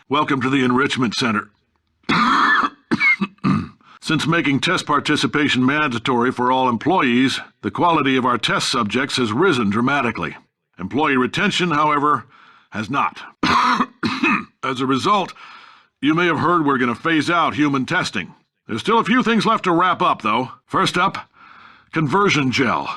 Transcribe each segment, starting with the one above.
Welcome to the Enrichment Center. Since making test participation mandatory for all employees, the quality of our test subjects has risen dramatically. Employee retention, however, has not. As a result, you may have heard we're going to phase out human testing. There's still a few things left to wrap up, though. First up, conversion gel.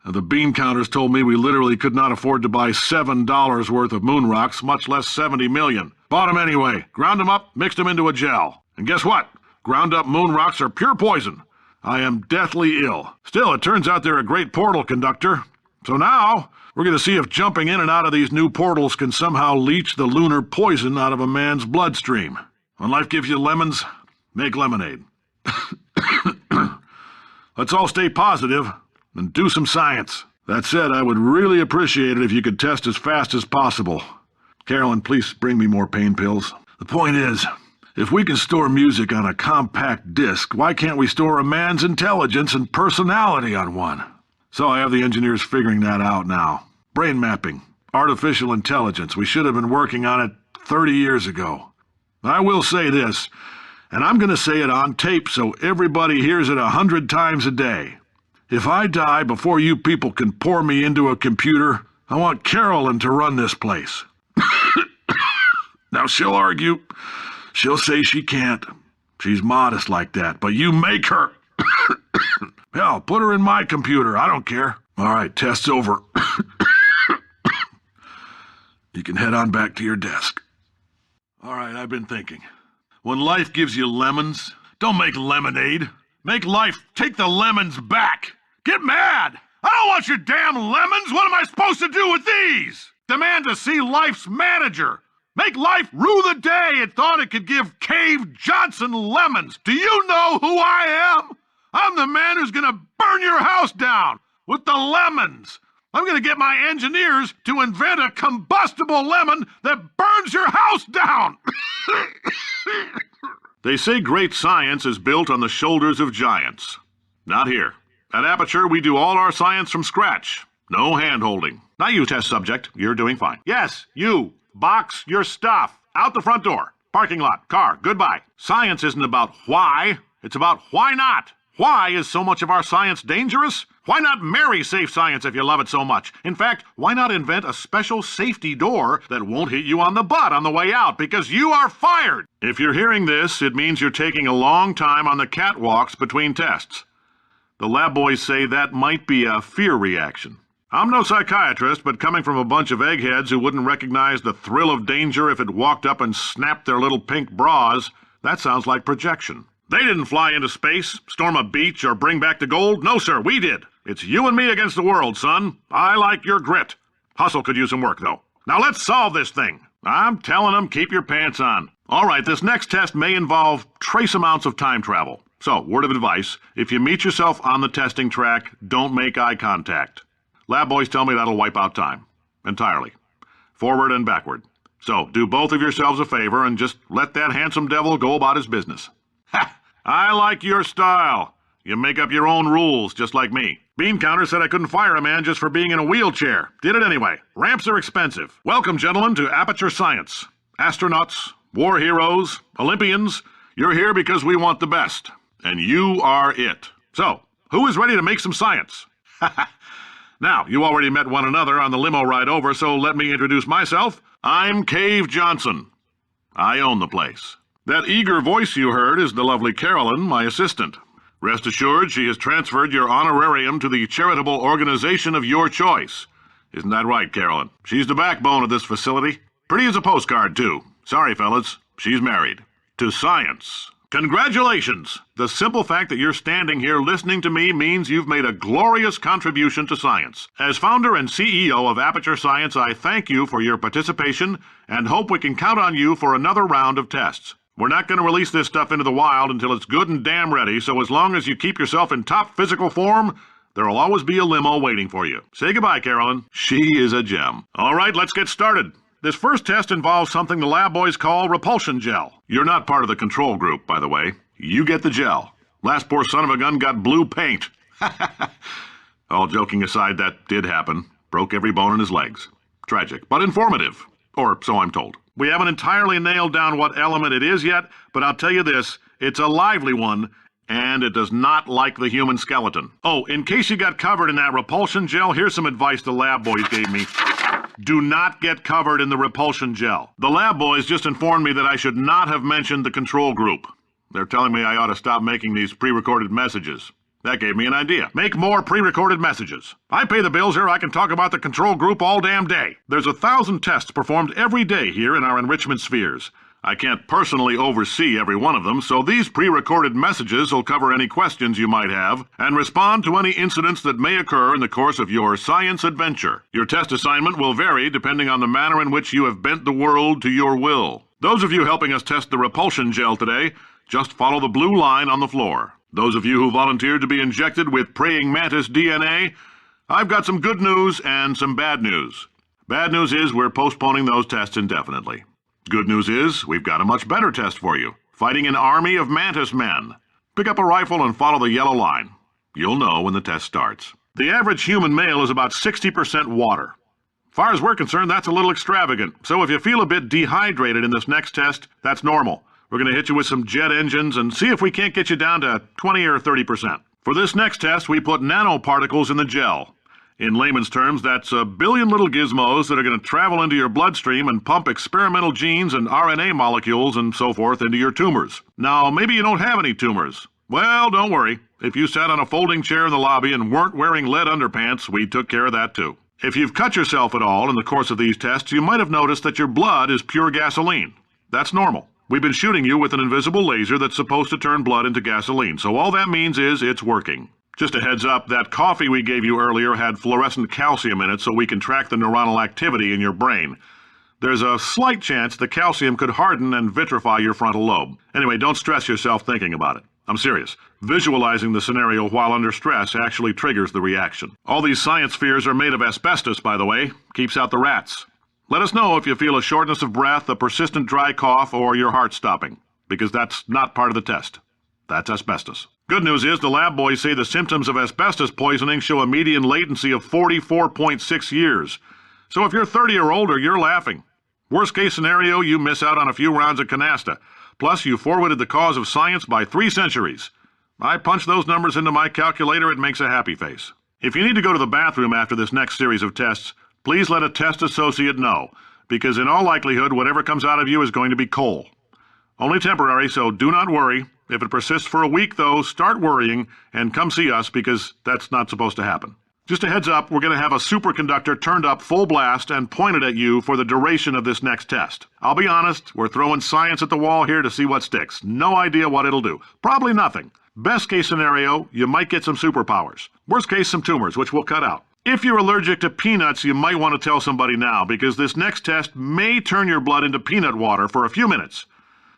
The bean counters told me we literally could not afford to buy $7 worth of moon rocks, much less 70 million. Bought them anyway, ground them up, mixed them into a gel. And guess what? Ground up moon rocks are pure poison. I am deathly ill. Still, it turns out they're a great portal conductor. So now, we're going to see if jumping in and out of these new portals can somehow leach the lunar poison out of a man's bloodstream. When life gives you lemons, make lemonade. Let's all stay positive and do some science. That said, I would really appreciate it if you could test as fast as possible. Carolyn, please bring me more pain pills. The point is, if we can store music on a compact disc, why can't we store a man's intelligence and personality on one? So I have the engineers figuring that out now. Brain mapping, artificial intelligence. We should have been working on it 30 years ago. I will say this, and I'm going to say it on tape so everybody hears it 100 times a day. If I die before you people can pour me into a computer, I want Carolyn to run this place. Now she'll argue. She'll say she can't. She's modest like that, but you make her. Hell, put her in my computer. I don't care. All right, test's over. You can head on back to your desk. All right, I've been thinking. When life gives you lemons, don't make lemonade. Make life take the lemons back. Get mad! I don't want your damn lemons! What am I supposed to do with these? Demand to see life's manager. Make life rue the day it thought it could give Cave Johnson lemons. Do you know who I am? I'm the man who's gonna burn your house down with the lemons. I'm gonna get my engineers to invent a combustible lemon that burns your house down. They say great science is built on the shoulders of giants. Not here. At Aperture, we do all our science from scratch. No hand-holding. Not you, test subject. You're doing fine. Yes, you. Box your stuff. Out the front door. Parking lot. Car. Goodbye. Science isn't about why. It's about why not. Why is so much of our science dangerous? Why not marry safe science if you love it so much? In fact, why not invent a special safety door that won't hit you on the butt on the way out, because you are fired? If you're hearing this, it means you're taking a long time on the catwalks between tests. The lab boys say that might be a fear reaction. I'm no psychiatrist, but coming from a bunch of eggheads who wouldn't recognize the thrill of danger if it walked up and snapped their little pink bras, that sounds like projection. They didn't fly into space, storm a beach, or bring back the gold. No, sir, we did. It's you and me against the world, son. I like your grit. Hustle could use some work, though. Now let's solve this thing. I'm telling them, keep your pants on. All right, this next test may involve trace amounts of time travel. So, word of advice, if you meet yourself on the testing track, don't make eye contact. Lab boys tell me that'll wipe out time. Entirely. Forward and backward. So, do both of yourselves a favor and just let that handsome devil go about his business. Ha! I like your style. You make up your own rules, just like me. Bean counter said I couldn't fire a man just for being in a wheelchair. Did it anyway. Ramps are expensive. Welcome, gentlemen, to Aperture Science. Astronauts, war heroes, Olympians, you're here because we want the best. And you are it. So, who is ready to make some science? Now, you already met one another on the limo ride over, so let me introduce myself. I'm Cave Johnson. I own the place. That eager voice you heard is the lovely Carolyn, my assistant. Rest assured, she has transferred your honorarium to the charitable organization of your choice. Isn't that right, Carolyn? She's the backbone of this facility. Pretty as a postcard, too. Sorry, fellas. She's married. To science. Congratulations! The simple fact that you're standing here listening to me means you've made a glorious contribution to science. As founder and CEO of Aperture Science, I thank you for your participation and hope we can count on you for another round of tests. We're not going to release this stuff into the wild until it's good and damn ready, so as long as you keep yourself in top physical form, there'll always be a limo waiting for you. Say goodbye, Carolyn. She is a gem. All right, let's get started. This first test involves something the lab boys call repulsion gel. You're not part of the control group, by the way. You get the gel. Last poor son of a gun got blue paint. All joking aside, that did happen. Broke every bone in his legs. Tragic, but informative. Or so I'm told. We haven't entirely nailed down what element it is yet, but I'll tell you this, it's a lively one, and it does not like the human skeleton. Oh, in case you got covered in that repulsion gel, here's some advice the lab boys gave me. Do not get covered in the repulsion gel. The lab boys just informed me that I should not have mentioned the control group. They're telling me I ought to stop making these pre-recorded messages. That gave me an idea. Make more pre-recorded messages. I pay the bills here, I can talk about the control group all damn day. There's 1,000 tests performed every day here in our enrichment spheres. I can't personally oversee every one of them, so these pre-recorded messages will cover any questions you might have and respond to any incidents that may occur in the course of your science adventure. Your test assignment will vary depending on the manner in which you have bent the world to your will. Those of you helping us test the repulsion gel today, just follow the blue line on the floor. Those of you who volunteered to be injected with praying mantis DNA, I've got some good news and some bad news. Bad news is we're postponing those tests indefinitely. Good news is we've got a much better test for you. Fighting an army of mantis men. Pick up a rifle and follow the yellow line. You'll know when the test starts. The average human male is about 60% water. As far as we're concerned, that's a little extravagant. So if you feel a bit dehydrated in this next test, that's normal. We're going to hit you with some jet engines and see if we can't get you down to 20 or 30%. For this next test, we put nanoparticles in the gel. In layman's terms, that's a billion little gizmos that are going to travel into your bloodstream and pump experimental genes and RNA molecules and so forth into your tumors. Now, maybe you don't have any tumors. Well, don't worry. If you sat on a folding chair in the lobby and weren't wearing lead underpants, we took care of that too. If you've cut yourself at all in the course of these tests, you might have noticed that your blood is pure gasoline. That's normal. We've been shooting you with an invisible laser that's supposed to turn blood into gasoline, so all that means is it's working. Just a heads up, that coffee we gave you earlier had fluorescent calcium in it so we can track the neuronal activity in your brain. There's a slight chance the calcium could harden and vitrify your frontal lobe. Anyway, don't stress yourself thinking about it. I'm serious. Visualizing the scenario while under stress actually triggers the reaction. All these science spheres are made of asbestos, by the way. Keeps out the rats. Let us know if you feel a shortness of breath, a persistent dry cough, or your heart stopping, because that's not part of the test. That's asbestos. Good news is the lab boys say the symptoms of asbestos poisoning show a median latency of 44.6 years. So if you're 30 or older, you're laughing. Worst case scenario, you miss out on a few rounds of canasta. Plus, you forwarded the cause of science by 3 centuries. I punch those numbers into my calculator, it makes a happy face. If you need to go to the bathroom after this next series of tests, please let a test associate know, because in all likelihood, whatever comes out of you is going to be coal. Only temporary, so do not worry. If it persists for a week, though, start worrying and come see us, because that's not supposed to happen. Just a heads up, we're going to have a superconductor turned up full blast and pointed at you for the duration of this next test. I'll be honest, we're throwing science at the wall here to see what sticks. No idea what it'll do. Probably nothing. Best case scenario, you might get some superpowers. Worst case, some tumors, which we'll cut out. If you're allergic to peanuts, you might want to tell somebody now, because this next test may turn your blood into peanut water for a few minutes.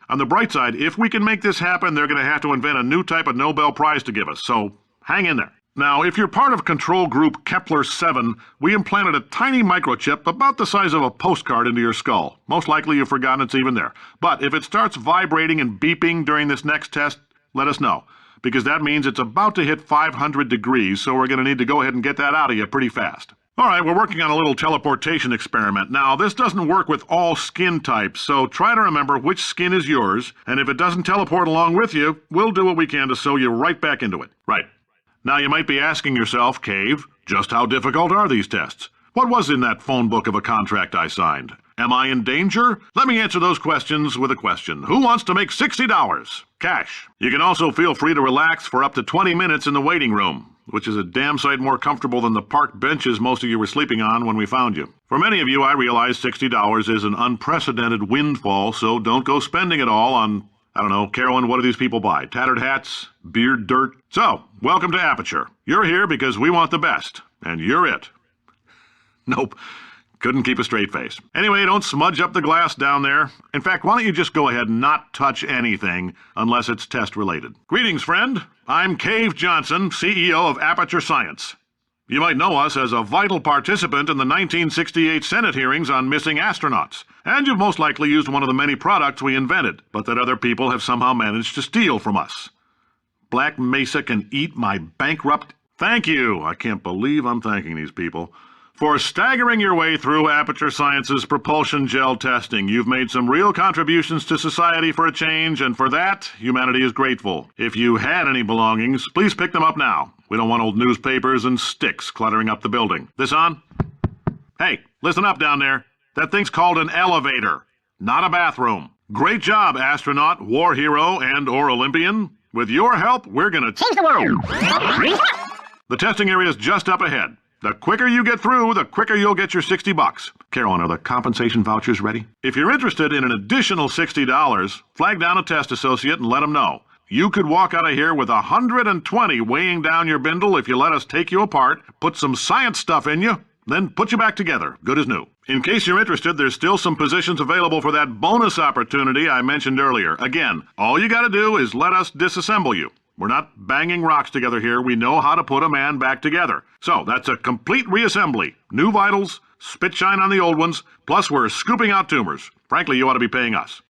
On the bright side, if we can make this happen, they're going to have to invent a new type of Nobel Prize to give us, so hang in there. Now, if you're part of control group Kepler-7, we implanted a tiny microchip about the size of a postcard into your skull. Most likely you've forgotten it's even there. But if it starts vibrating and beeping during this next test, let us know, because that means it's about to hit 500 degrees, so we're going to need to go ahead and get that out of you pretty fast. All right, we're working on a little teleportation experiment. Now, this doesn't work with all skin types, so try to remember which skin is yours, and if it doesn't teleport along with you, we'll do what we can to sew you right back into it. Right. Now, you might be asking yourself, Cave, just how difficult are these tests? What was in that phone book of a contract I signed? Am I in danger? Let me answer those questions with a question. Who wants to make $60? Cash. You can also feel free to relax for up to 20 minutes in the waiting room, which is a damn sight more comfortable than the park benches most of you were sleeping on when we found you. For many of you, I realize $60 is an unprecedented windfall, so don't go spending it all on, I don't know, Carolyn, what do these people buy? Tattered hats? Beard dirt? So, welcome to Aperture. You're here because we want the best, and you're it. Nope. Couldn't keep a straight face. Anyway, don't smudge up the glass down there. In fact, why don't you just go ahead and not touch anything unless it's test-related. Greetings, friend. I'm Cave Johnson, CEO of Aperture Science. You might know us as a vital participant in the 1968 Senate hearings on missing astronauts, and you've most likely used one of the many products we invented, but that other people have somehow managed to steal from us. Black Mesa can eat my bankrupt... Thank you. I can't believe I'm thanking these people. For staggering your way through Aperture Science's propulsion gel testing, you've made some real contributions to society for a change, and for that, humanity is grateful. If you had any belongings, please pick them up now. We don't want old newspapers and sticks cluttering up the building. This on? Hey, listen up down there. That thing's called an elevator, not a bathroom. Great job, astronaut, war hero, and/or Olympian. With your help, we're gonna change the world. The testing area is just up ahead. The quicker you get through, the quicker you'll get your $60. Carolyn, are the compensation vouchers ready? If you're interested in an additional $60, flag down a test associate and let them know. You could walk out of here with 120 weighing down your bindle if you let us take you apart, put some science stuff in you, then put you back together, good as new. In case you're interested, there's still some positions available for that bonus opportunity I mentioned earlier. Again, all you gotta do is let us disassemble you. We're not banging rocks together here. We know how to put a man back together. So that's a complete reassembly. New vitals, spit shine on the old ones, plus we're scooping out tumors. Frankly, you ought to be paying us.